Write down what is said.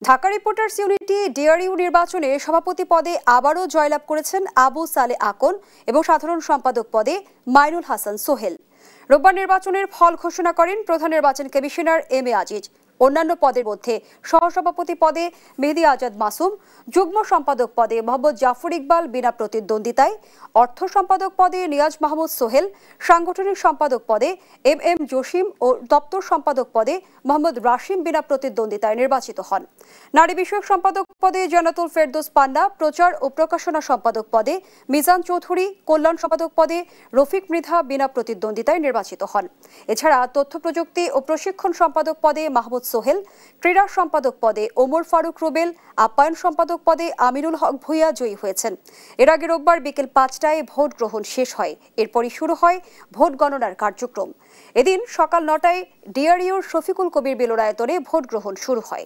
Dhaka reporters unity DRU নির্বাচনে সভাপতি পদে আবারও জয়লাভ করেছেন আবু সালে আকন এবং সাধারণ সম্পাদক পদে মাইনুল হাসান সোহেল। রোববার নির্বাচনের ফল ঘোষণা করেন প্রধান নির্বাচন কমিশনার এম এ আজিজ। অন্যান্য পদের মধ্যে সহসভাপতি পদে মেহেদী আজাদ মাসুম, যুগ্ম সম্পাদক পদে মোহাম্মদ জাফর ইকবাল বিনা প্রতিদ্বন্দ্বিতায়, অর্থ সম্পাদক পদে নিয়াজ মাহমুদ সোহেল, সাংগঠনিক সম্পাদক পদে এম এম জসিম ও দপ্তর সম্পাদক পদে মোহাম্মদ রাশিম বিনা প্রতিদ্বন্দ্বিতায় নির্বাচিত হন। নারী বিষয়ক সম্পাদক পদে জান্নাতুল ফেরদৌস পান্না, প্রচার ও প্রকাশনা সম্পাদক পদে মিজান চৌধুরী, কল্যাণ সম্পাদক পদে রফিক মৃধা বিনা প্রতিদ্বন্দ্বিতায় নির্বাচিত হন। এছাড়া তথ্য প্রযুক্তি ও প্রশিক্ষণ সম্পাদক পদে মাহমুদ সোহেল, ক্রীড়া সম্পাদক পদে ওমর ফারুক রুবেল, আপ্যায়ন সম্পাদক পদে আমিনুল হক ভূঁইয়া জয়ী হয়েছেন। এর আগে রোববার বিকেল ৫টায় ভোট গ্রহণ শেষ হয়। এরপরই শুরু হয় ভোট গণনার কার্যক্রম। এদিন সকাল ৯টায় ডিআরইউর শফিকুল কবির মিলনায়তনে ভোট গ্রহণ শুরু হয়।